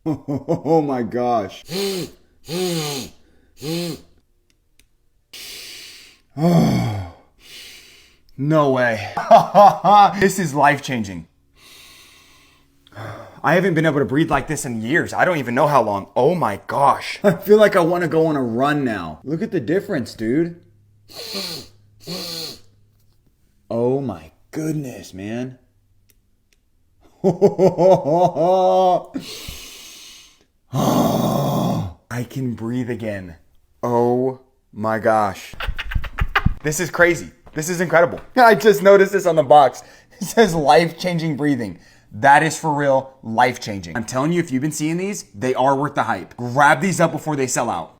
Oh my gosh. No way. This is life-changing. I haven't been able to breathe like this in years. I don't even know how long. Oh my gosh. I feel like I want to go on a run now. Look at the difference, dude. Oh my goodness, man. I can breathe again. Oh my gosh. This is crazy. This is incredible. I just noticed this on the box. It says life-changing breathing. That is for real life-changing. I'm telling you, if you've been seeing these, they are worth the hype. Grab these up before they sell out.